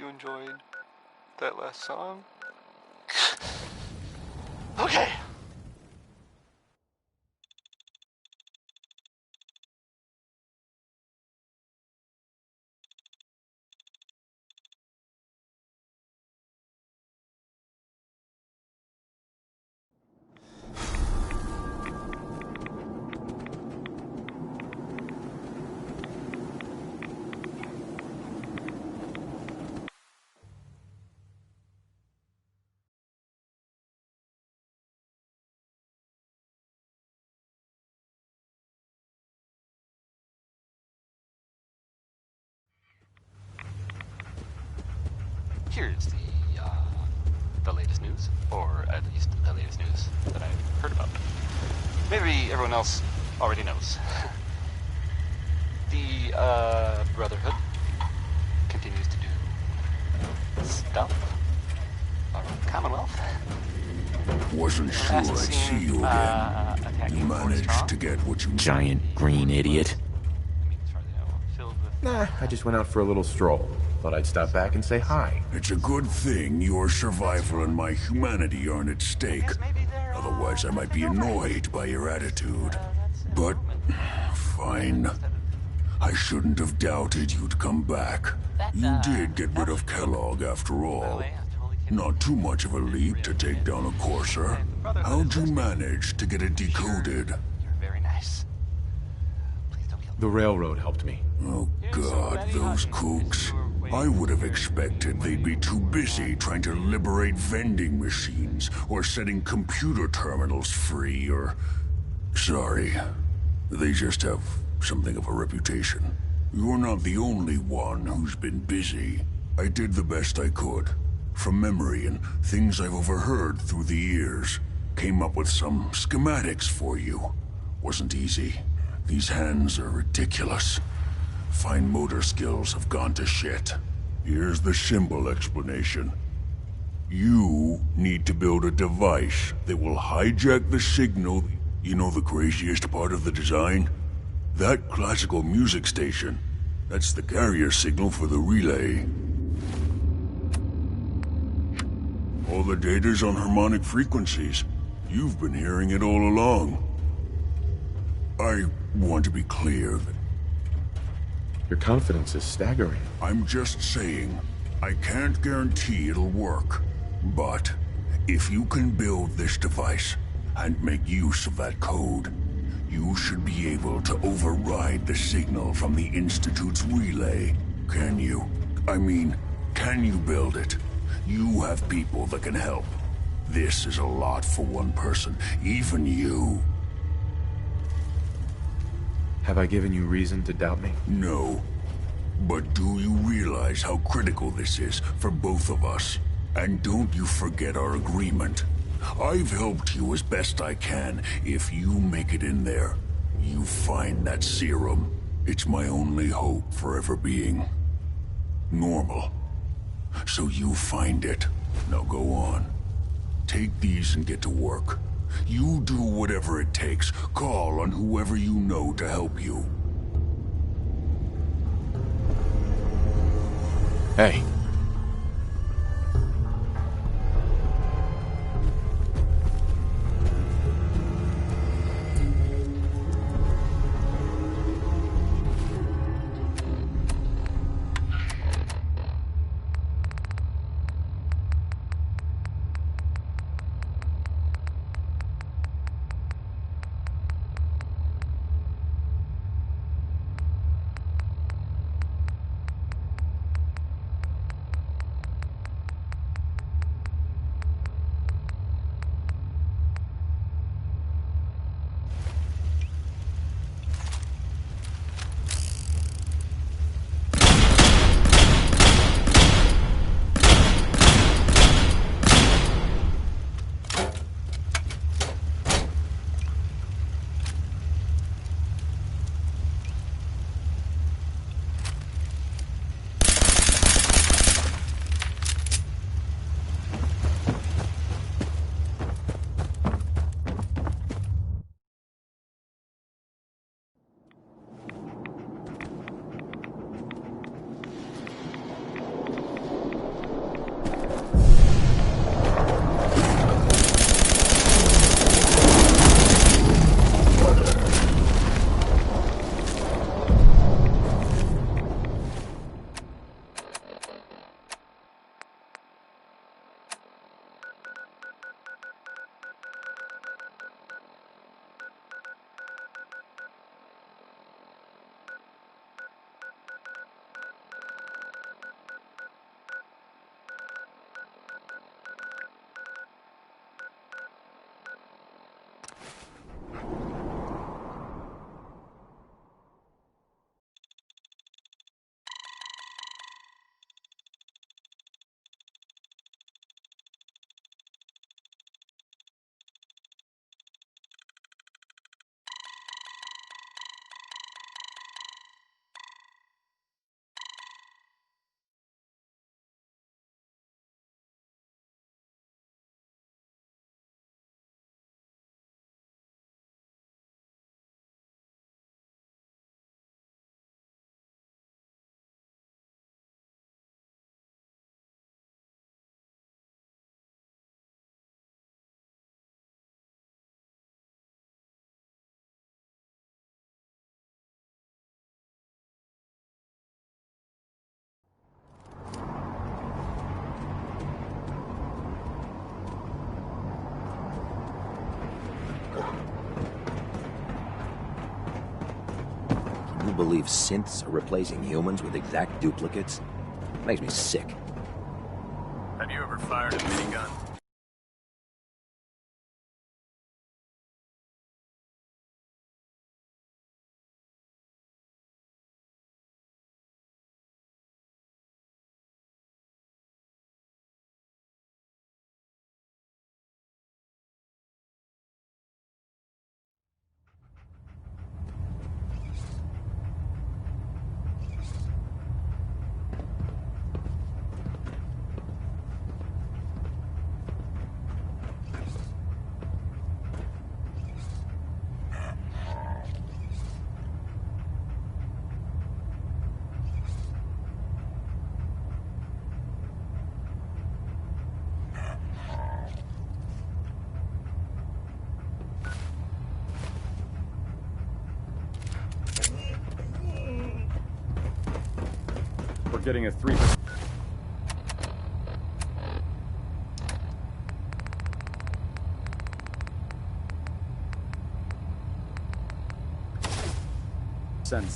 you enjoyed that last song. Okay. Here's the latest news, or at least the latest news that I've heard about. Maybe everyone else already knows. The Brotherhood continues to do stuff around Commonwealth. Wasn't sure I'd see you again. You managed to get what you... Giant green idiot. Nah, I just went out for a little stroll. Thought I'd stop back and say hi. It's a good thing your survival and my humanity aren't at stake. Otherwise, I might be annoyed by your attitude. But, fine. I shouldn't have doubted you'd come back. You did get rid of Kellogg after all. Not too much of a leap to take down a Courser. How'd you manage to get it decoded? Very nice. The railroad helped me. Oh god, those kooks. I would have expected they'd be too busy trying to liberate vending machines or setting computer terminals free or... Sorry. They just have something of a reputation. You're not the only one who's been busy. I did the best I could. From memory and things I've overheard through the years. Came up with some schematics for you. Wasn't easy. These hands are ridiculous. Fine motor skills have gone to shit. Here's the simple explanation. You need to build a device that will hijack the signal. You know the craziest part of the design? That classical music station. That's the carrier signal for the relay. All the data's on harmonic frequencies. You've been hearing it all along. I want to be clear that... Your confidence is staggering. I'm just saying, I can't guarantee it'll work. But, if you can build this device, and make use of that code, you should be able to override the signal from the Institute's relay. Can you? I mean, can you build it? You have people that can help. This is a lot for one person, even you. Have I given you reason to doubt me? No. But do you realize how critical this is for both of us? And don't you forget our agreement. I've helped you as best I can. If you make it in there, you find that serum. It's my only hope for ever being normal. So you find it. Now go on. Take these and get to work. You do whatever it takes. Call on whoever you know to help you. Hey. believe synths are replacing humans with exact duplicates? Makes me sick. Have you ever fired a minigun? We're getting a 3%.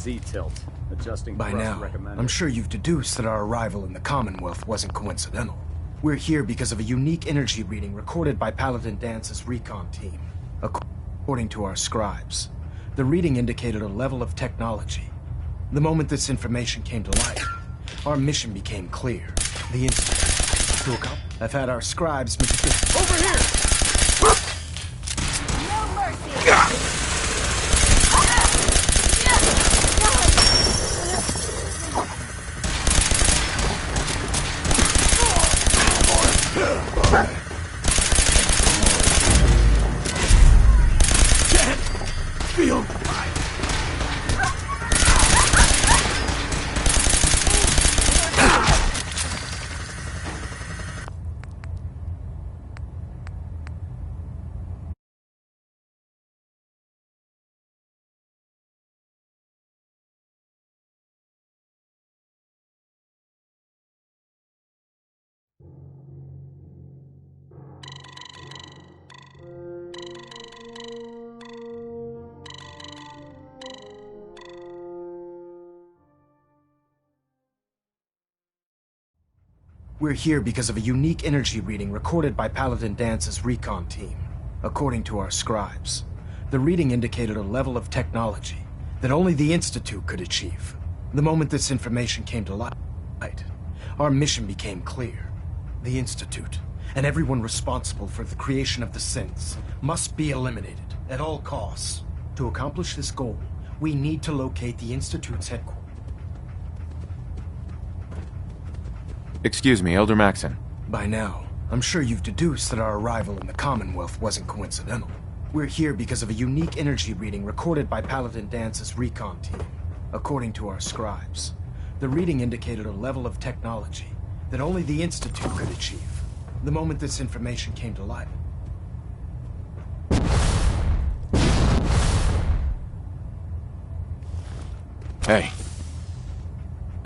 Z-tilt. Adjusting By thrust now, recommended. I'm sure you've deduced that our arrival in the Commonwealth wasn't coincidental. We're here because of a unique energy reading recorded by Paladin Dance's recon team. According to our scribes, the reading indicated a level of technology. The moment this information came to light, our mission became clear. The Institute. I've had our scribes... Over here! No mercy! Feel We're here because of a unique energy reading recorded by Paladin Dance's recon team. According to our scribes, the reading indicated a level of technology that only the Institute could achieve. The moment this information came to light, our mission became clear. The Institute, and everyone responsible for the creation of the synths, must be eliminated at all costs. To accomplish this goal, we need to locate the Institute's headquarters. Excuse me, Elder Maxon. By now, I'm sure you've deduced that our arrival in the Commonwealth wasn't coincidental. We're here because of a unique energy reading recorded by Paladin Dance's recon team. According to our scribes, the reading indicated a level of technology that only the Institute could achieve. The moment this information came to light. Hey.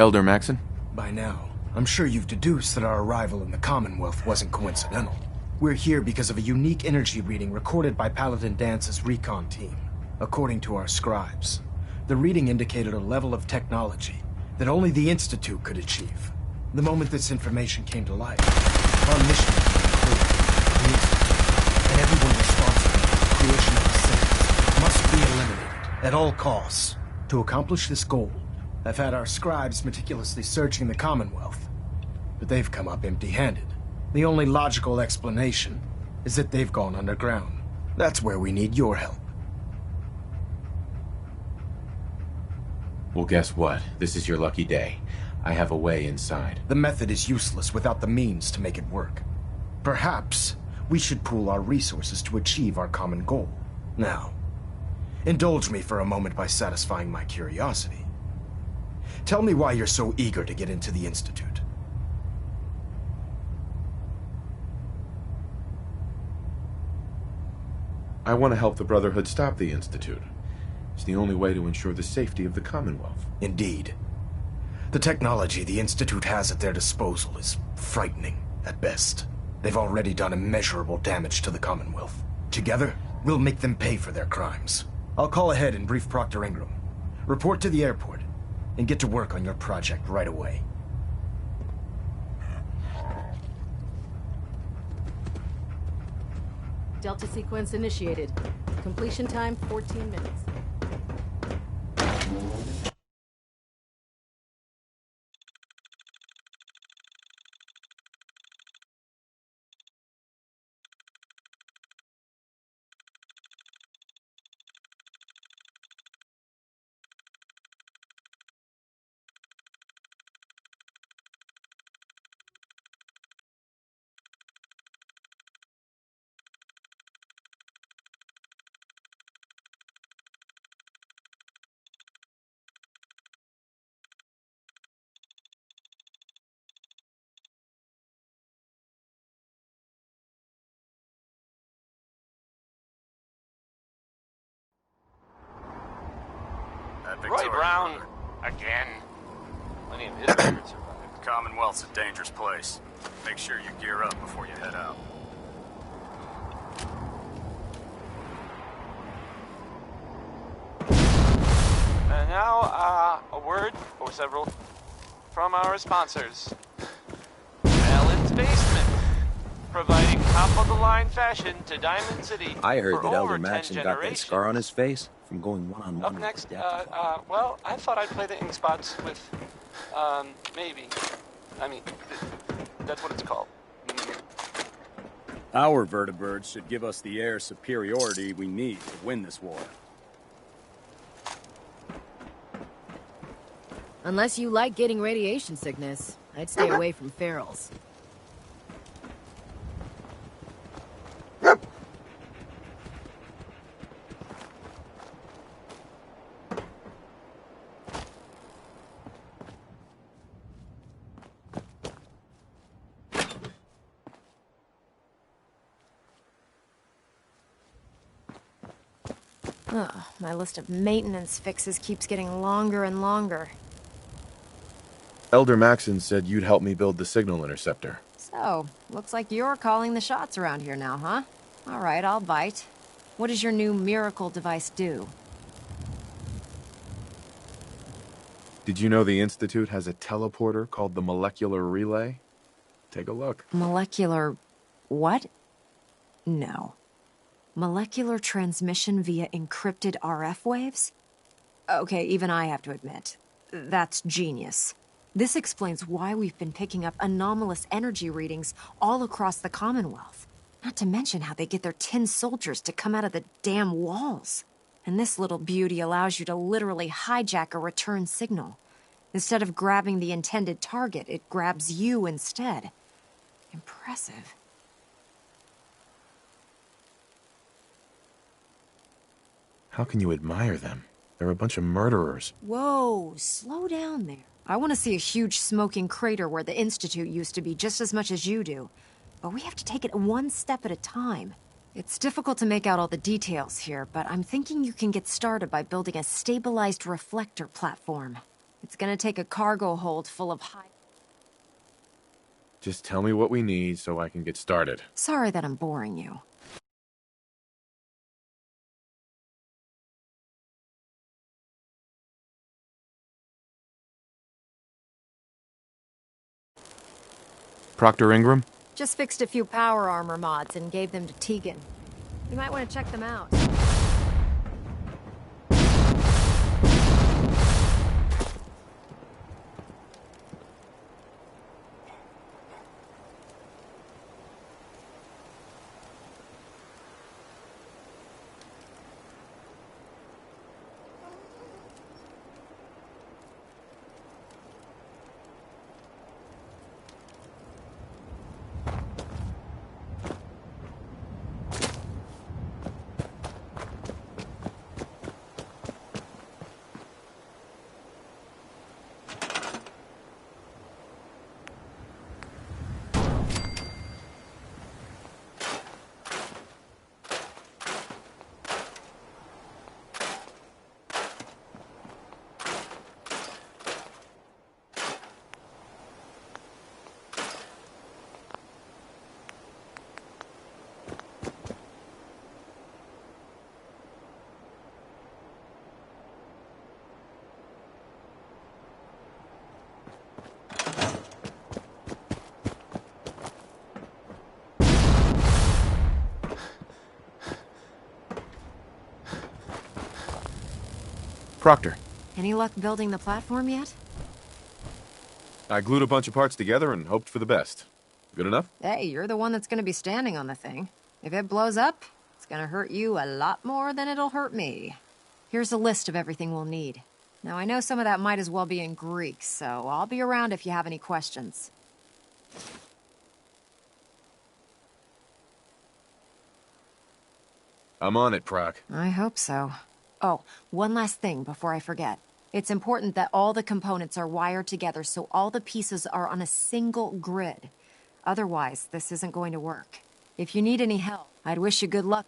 Elder Maxon? By now, I'm sure you've deduced that our arrival in the Commonwealth wasn't coincidental. We're here because of a unique energy reading recorded by Paladin Dance's recon team. According to our scribes, the reading indicated a level of technology that only the Institute could achieve. The moment this information came to light, our mission became clear. The Institute, and everyone responsible for the creation of the synths, must be eliminated at all costs. To accomplish this goal, I've had our scribes meticulously searching the Commonwealth, but they've come up empty-handed. The only logical explanation is that they've gone underground. That's where we need your help. Well, guess what? This is your lucky day. I have a way inside. The method is useless without the means to make it work. Perhaps we should pool our resources to achieve our common goal. Now, indulge me for a moment by satisfying my curiosity. Tell me why you're so eager to get into the Institute. I want to help the Brotherhood stop the Institute. It's the only way to ensure the safety of the Commonwealth. Indeed. The technology the Institute has at their disposal is frightening, at best. They've already done immeasurable damage to the Commonwealth. Together, we'll make them pay for their crimes. I'll call ahead and brief Proctor Ingram. Report to the airport, and get to work on your project right away. Delta sequence initiated. Completion time 14 minutes. Roy Brown, again. Plenty of his records survived. Commonwealth's a dangerous place. Make sure you gear up before you head out. And now, a word or several from our sponsors. Alan's Basement, providing top-of-the-line fashion to Diamond City. I heard for that over Elder 10 Maxon got that generations. scar on his face from going one-on-one Up with next, the deputy. well, I thought I'd play the ink spots with, maybe. I mean, that's what it's called. Our vertibirds should give us the air superiority we need to win this war. Unless you like getting radiation sickness, I'd stay away from ferals. Oh, my list of maintenance fixes keeps getting longer and longer. Elder Maxon said you'd help me build the signal interceptor. So, looks like you're calling the shots around here now, huh? All right, I'll bite. What does your new miracle device do? Did you know the Institute has a teleporter called the Molecular Relay? Take a look. Molecular... what? No. Molecular transmission via encrypted RF waves? Okay, even I have to admit, that's genius. This explains why we've been picking up anomalous energy readings all across the Commonwealth. Not to mention how they get their tin soldiers to come out of the damn walls. And this little beauty allows you to literally hijack a return signal. Instead of grabbing the intended target, it grabs you instead. Impressive. How can you admire them? They're a bunch of murderers. Whoa, slow down there. I want to see a huge smoking crater where the Institute used to be just as much as you do. But we have to take it one step at a time. It's difficult to make out all the details here, but I'm thinking you can get started by building a stabilized reflector platform. It's gonna take a cargo hold full of high... Just tell me what we need so I can get started. Sorry that I'm boring you. Proctor Ingram? Just fixed a few power armor mods and gave them to Tegan. You might want to check them out. Proctor. Any luck building the platform yet? I glued a bunch of parts together and hoped for the best. Good enough? Hey, you're the one that's gonna be standing on the thing. If it blows up, it's gonna hurt you a lot more than it'll hurt me. Here's a list of everything we'll need. Now, I know some of that might as well be in Greek, so I'll be around if you have any questions. I'm on it, Proc. I hope so. Oh, one last thing before I forget. It's important that all the components are wired together so all the pieces are on a single grid. Otherwise, this isn't going to work. If you need any help, I'd wish you good luck.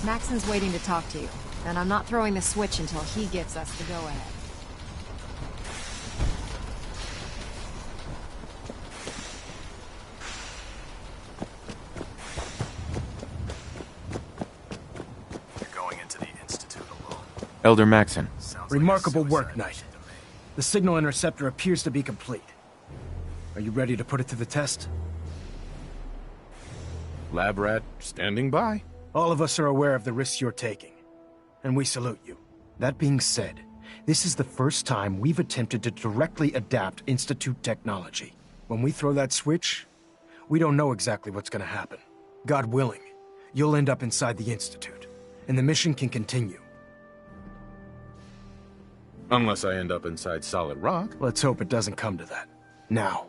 Maxon's waiting to talk to you, and I'm not throwing the switch until he gives us the go-ahead. You're going into the Institute alone. Elder Maxon. Remarkable work, Knight. The signal interceptor appears to be complete. Are you ready to put it to the test? Lab rat, standing by. All of us are aware of the risks you're taking, and we salute you. That being said, this is the first time we've attempted to directly adapt Institute technology. When we throw that switch, we don't know exactly what's gonna happen. God willing, you'll end up inside the Institute, and the mission can continue. Unless I end up inside solid rock. Let's hope it doesn't come to that. Now,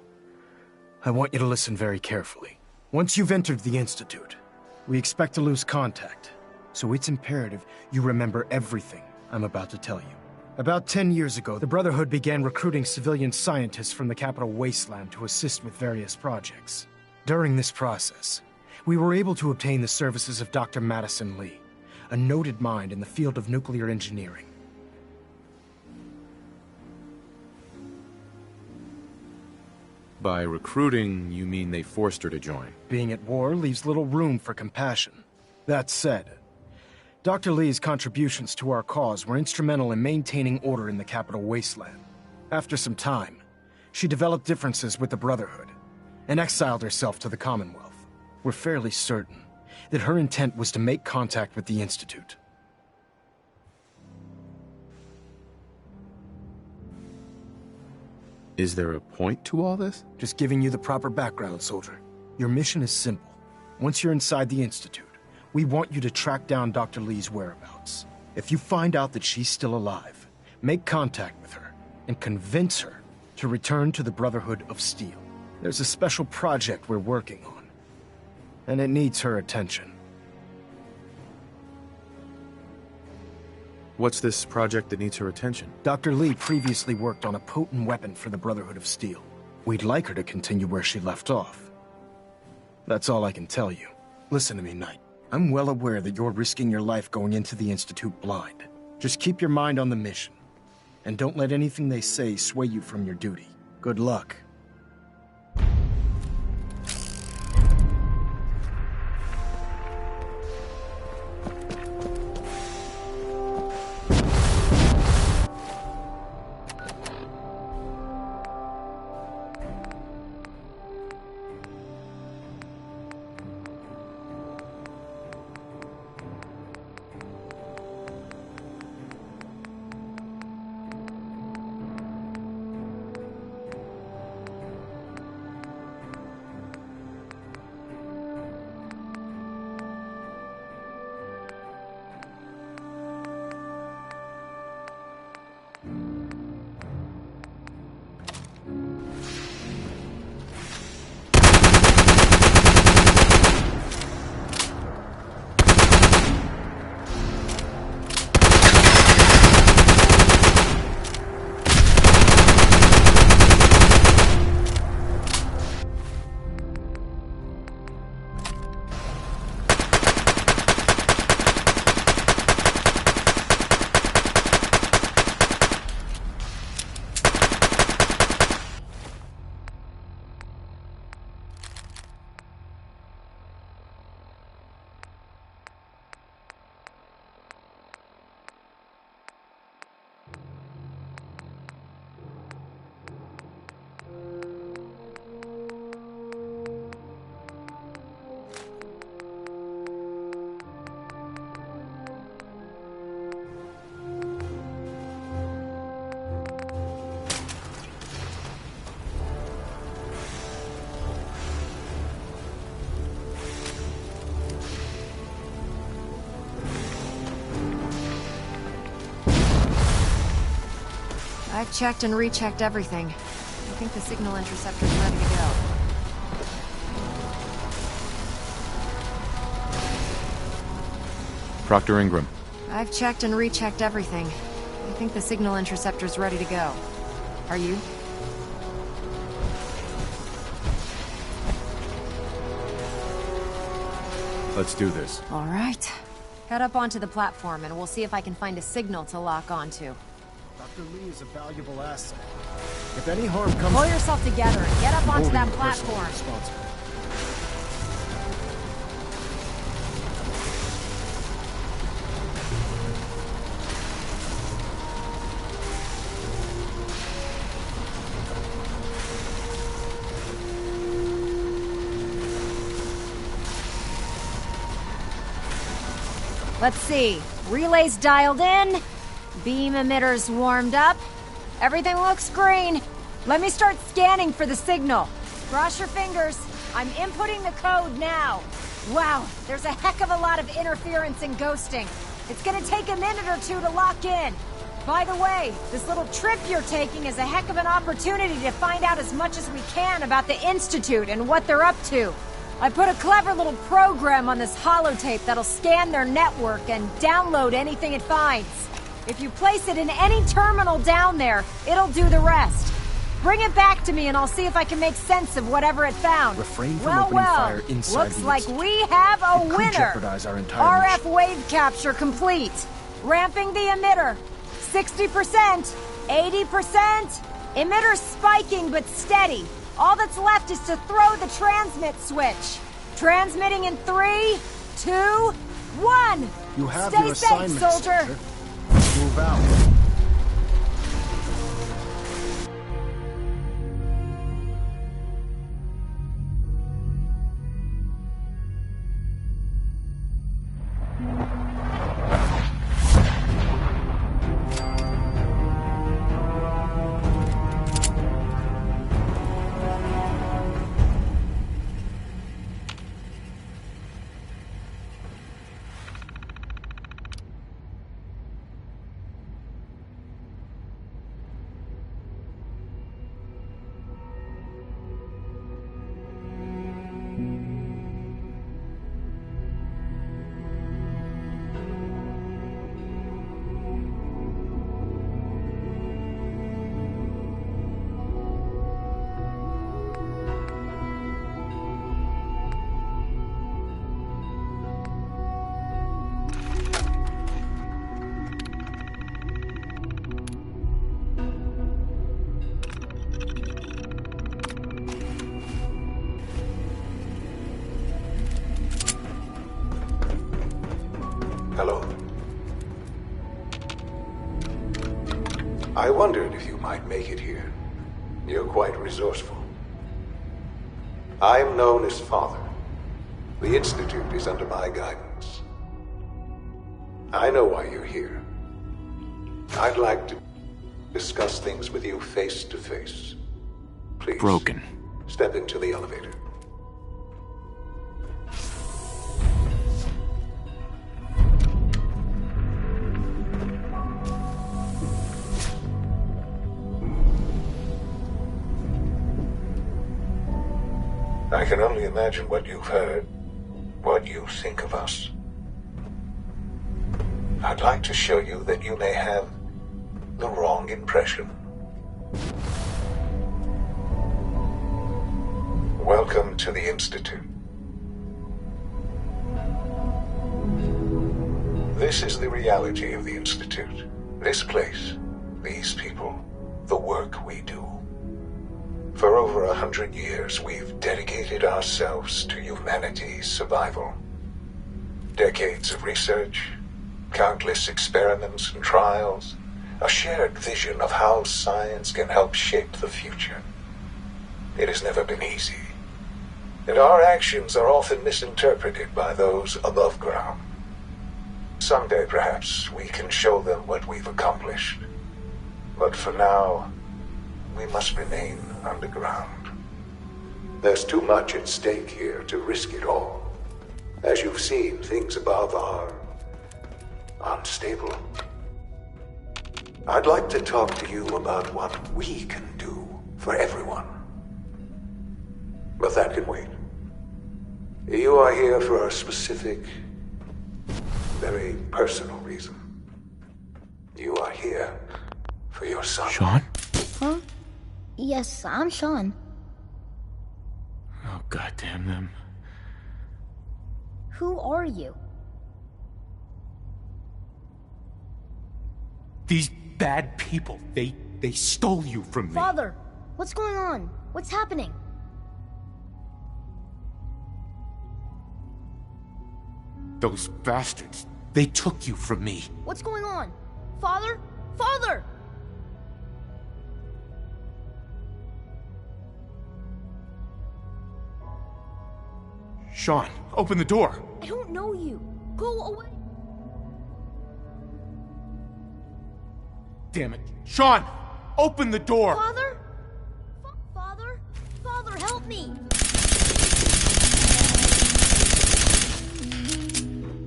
I want you to listen very carefully. Once you've entered the Institute, we expect to lose contact, so it's imperative you remember everything I'm about to tell you. About 10 years ago, the Brotherhood began recruiting civilian scientists from the capital wasteland to assist with various projects. During this process, we were able to obtain the services of Dr. Madison Lee, a noted mind in the field of nuclear engineering. By recruiting, you mean they forced her to join? Being at war leaves little room for compassion. That said, Dr. Lee's contributions to our cause were instrumental in maintaining order in the capital wasteland. After some time, she developed differences with the Brotherhood and exiled herself to the Commonwealth. We're fairly certain that her intent was to make contact with the Institute. Is there a point to all this? Just giving you the proper background, soldier. Your mission is simple. Once you're inside the Institute, we want you to track down Dr. Lee's whereabouts. If you find out that she's still alive, make contact with her and convince her to return to the Brotherhood of Steel. There's a special project we're working on, and it needs her attention. What's this project that needs her attention? Dr. Lee previously worked on a potent weapon for the Brotherhood of Steel. We'd like her to continue where she left off. That's all I can tell you. Listen to me, Knight. I'm well aware that you're risking your life going into the Institute blind. Just keep your mind on the mission. And don't let anything they say sway you from your duty. Good luck. I've checked and rechecked everything. I think the signal interceptor's ready to go. Proctor Ingram. I've checked and rechecked everything. I think the signal interceptor's ready to go. Are you? Let's do this. All right. Head up onto the platform and we'll see if I can find a signal to lock onto. Dr. Lee is a valuable asset. If any harm comes... Pull yourself together and get up onto that platform. Let's see. Relays dialed in. Beam emitters warmed up. Everything looks green. Let me start scanning for the signal. Cross your fingers. I'm inputting the code now. Wow, there's a heck of a lot of interference and ghosting. It's gonna take a minute or two to lock in. By the way, this little trip you're taking is a heck of an opportunity to find out as much as we can about the Institute and what they're up to. I put a clever little program on this holotape that'll scan their network and download anything it finds. If you place it in any terminal down there, it'll do the rest. Bring it back to me and I'll see if I can make sense of whatever it found. Refrain from opening fire inside looks the like Institute. we have a It could winner. jeopardize our entire RF mission. wave capture complete. Ramping the emitter. 60%, 80%. Emitter spiking but steady. All that's left is to throw the transmit switch. Transmitting in 3, 2, 1. You have Stay your safe, assignment, soldier. Move out. Hello. I wondered if you might make it here. You're quite resourceful. I'm known as Father. The Institute is under my guidance. I know why you're here. I'd like to discuss things with you face to face. Please. Broken. Step into the elevator. I can only imagine what you've heard, what you think of us. I'd like to show you that you may have the wrong impression. Welcome to the Institute. This is the reality of the Institute. This place, these people, the work we do. For over 100 years, we've dedicated ourselves to humanity's survival. Decades of research, countless experiments and trials, a shared vision of how science can help shape the future. It has never been easy, and our actions are often misinterpreted by those above ground. Someday, perhaps, we can show them what we've accomplished. But for now, we must remain underground. There's too much at stake here to risk it all. As you've seen, things above are unstable. I'd like to talk to you about what we can do for everyone. But that can wait. You are here for a specific, very personal reason. You are here for your son. Sean? Huh? Yes, I'm Sean. Oh, goddamn them. Who are you? These bad people, they stole you from me. Father, what's going on? What's happening? Those bastards, they took you from me. What's going on? Father? Father! Sean, open the door. I don't know you. Go away. Damn it. Sean, open the door. Father? Father? Father, help me!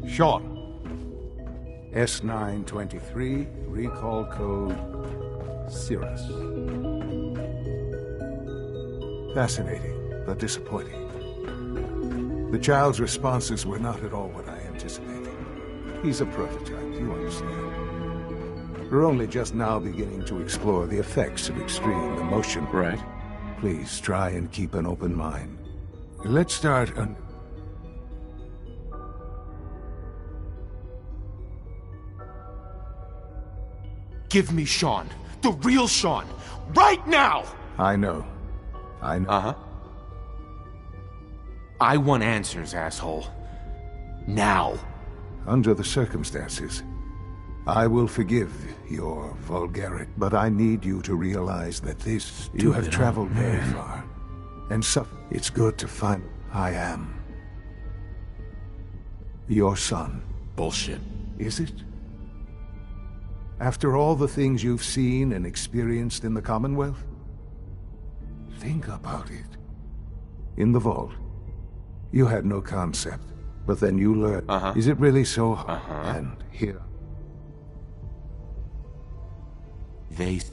Sean. S923, recall code Cirrus. Fascinating, but disappointing. The child's responses were not at all what I anticipated. He's a prototype, you understand. We're only just now beginning to explore the effects of extreme emotion. Right. Please try and keep an open mind. Let's start on... Give me Sean. The real Sean. Right now! I know. Uh-huh. I want answers, asshole. Now. Under the circumstances, I will forgive your vulgarity, but I need you to realize that this... You have traveled very far, and it's good to find I am your son. Bullshit. Is it? After all the things you've seen and experienced in the Commonwealth? Think about it. In the vault, you had no concept, but then you learned. Is it really so hard? And here.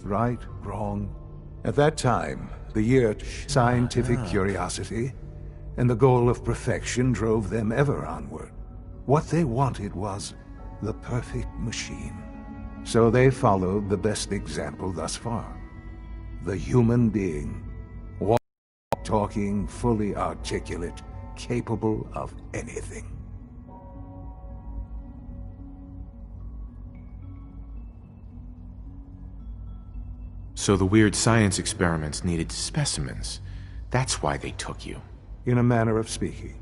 Right, wrong. At that time, the year scientific curiosity and the goal of perfection drove them ever onward. What they wanted was the perfect machine. So they followed the best example thus far. The human being. Talking, fully articulate, capable of anything. So the weird science experiments needed specimens. That's why they took you. In a manner of speaking.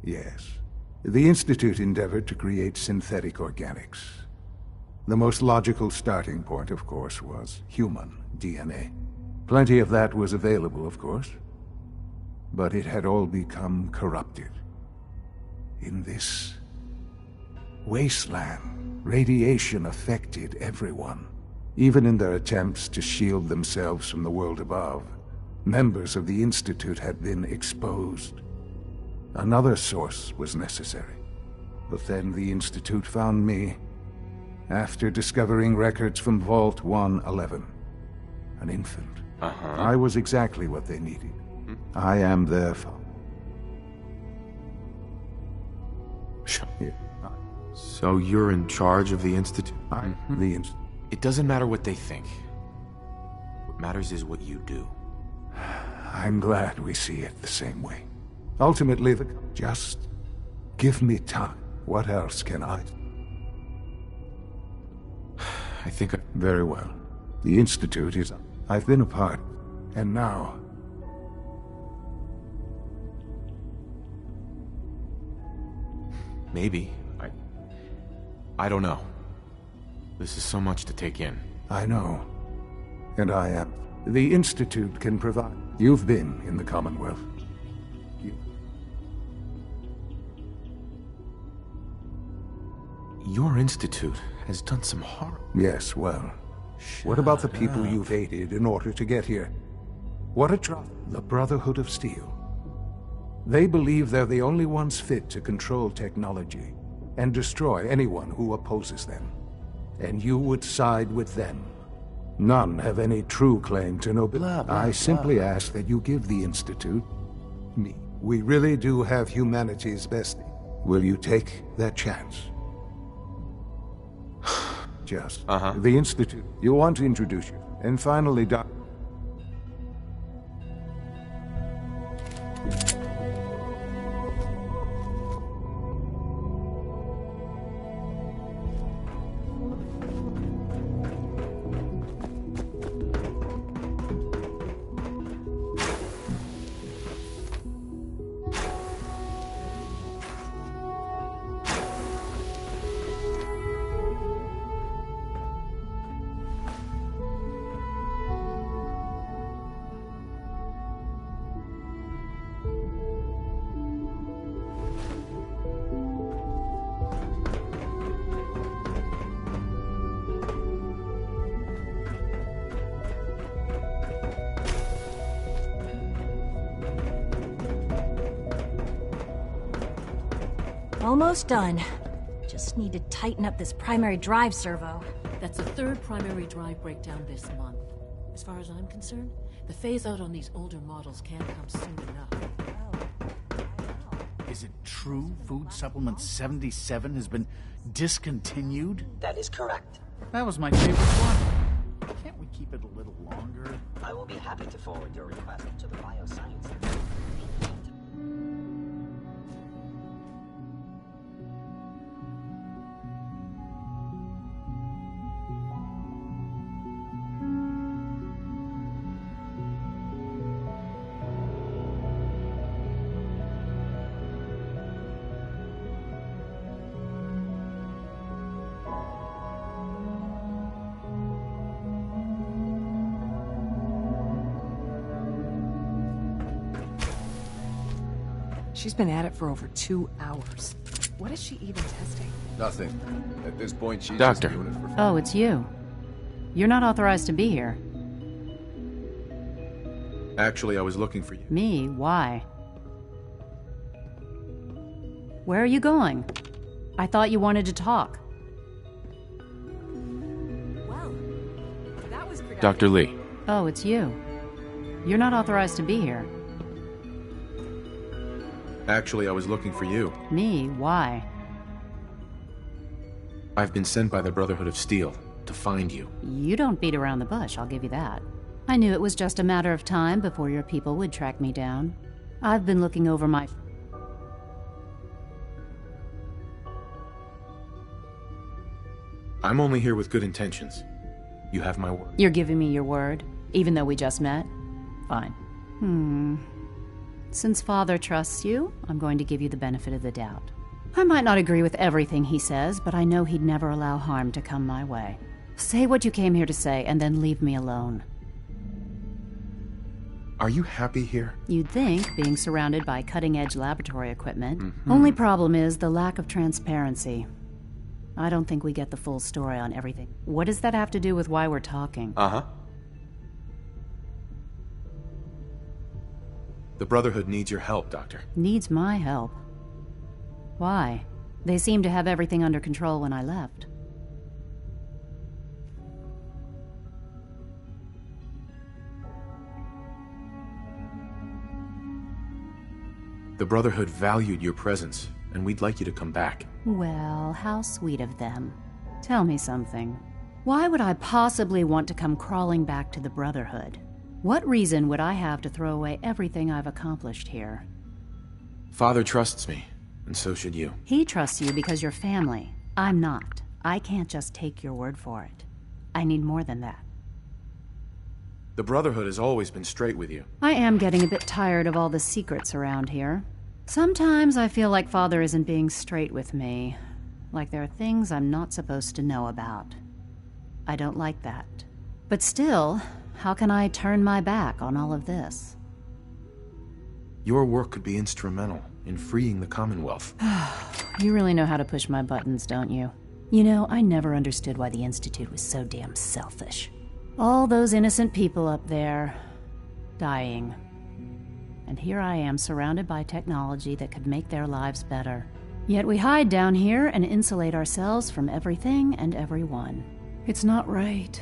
Yes. The Institute endeavored to create synthetic organics. The most logical starting point, of course, was human DNA. Plenty of that was available, of course, but it had all become corrupted. In this wasteland, radiation affected everyone. Even in their attempts to shield themselves from the world above, members of the Institute had been exposed. Another source was necessary. But then the Institute found me after discovering records from Vault 111. An infant. I was exactly what they needed. I am their father. So you're in charge of the Institute? The Institute. It doesn't matter what they think. What matters is what you do. I'm glad we see it the same way. Ultimately, just give me time. What else can I do? I think Very well. The Institute is... I've been a part, and now... Maybe. I don't know. This is so much to take in. I know. And I am. The Institute can provide... You've been in the Commonwealth. Your Institute has done some harm. Yes, well... What about the people you've aided in order to get here? What a trouble. The Brotherhood of Steel. They believe they're the only ones fit to control technology and destroy anyone who opposes them. And you would side with them. None have any true claim to nobility. I simply ask that you give the Institute me. We really do have humanity's best. Will you take that chance? Just. The Institute. You want to introduce you. And finally, Doc. Almost done. Just need to tighten up this primary drive servo. That's the third primary drive breakdown this month. As far as I'm concerned, the phase-out on these older models can't come soon enough. Is it true Food Supplement 77 has been discontinued? That is correct. That was my favorite one. Can't we keep it a little longer? I will be happy to forward your request to the bioscience. She's been at it for over 2 hours. What is she even testing? Nothing. At this point, she's Doctor. just doing it for fun. Oh, it's you. You're not authorized to be here. Actually, I was looking for you. Me? Why? Where are you going? I thought you wanted to talk. Well, that was productive. Dr. Lee. Oh, it's you. You're not authorized to be here. Actually, I was looking for you. Me? Why? I've been sent by the Brotherhood of Steel to find you. You don't beat around the bush, I'll give you that. I knew it was just a matter of time before your people would track me down. I've been looking over my... I'm only here with good intentions. You have my word. You're giving me your word, even though we just met? Fine. Since Father trusts you, I'm going to give you the benefit of the doubt. I might not agree with everything he says, but I know he'd never allow harm to come my way. Say what you came here to say, and then leave me alone. Are you happy here? You'd think, being surrounded by cutting-edge laboratory equipment. Only problem is the lack of transparency. I don't think we get the full story on everything. What does that have to do with why we're talking? Uh-huh. The Brotherhood needs your help, Doctor. Needs my help. Why? They seemed to have everything under control when I left. The Brotherhood valued your presence, and we'd like you to come back. Well, how sweet of them. Tell me something. Why would I possibly want to come crawling back to the Brotherhood? What reason would I have to throw away everything I've accomplished here? Father trusts me, and so should you. He trusts you because you're family. I'm not. I can't just take your word for it. I need more than that. The Brotherhood has always been straight with you. I am getting a bit tired of all the secrets around here. Sometimes I feel like Father isn't being straight with me. Like there are things I'm not supposed to know about. I don't like that. But still, how can I turn my back on all of this? Your work could be instrumental in freeing the Commonwealth. You really know how to push my buttons, don't you? You know, I never understood why the Institute was so damn selfish. All those innocent people up there, dying. And here I am, surrounded by technology that could make their lives better. Yet we hide down here and insulate ourselves from everything and everyone. It's not right.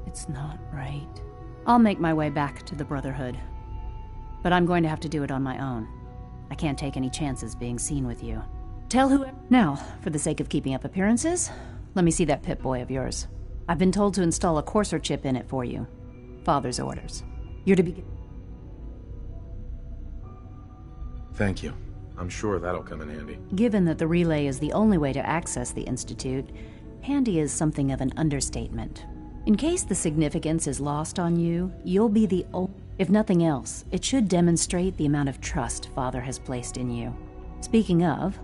It's not right. I'll make my way back to the Brotherhood. But I'm going to have to do it on my own. I can't take any chances being seen with you. Tell whoever... Now, for the sake of keeping up appearances, let me see that Pip-Boy of yours. I've been told to install a courser chip in it for you. Father's orders. You're to begin... Thank you. I'm sure that'll come in handy. Given that the relay is the only way to access the Institute, handy is something of an understatement. In case the significance is lost on you, you'll be the only... If nothing else, it should demonstrate the amount of trust Father has placed in you. Speaking of,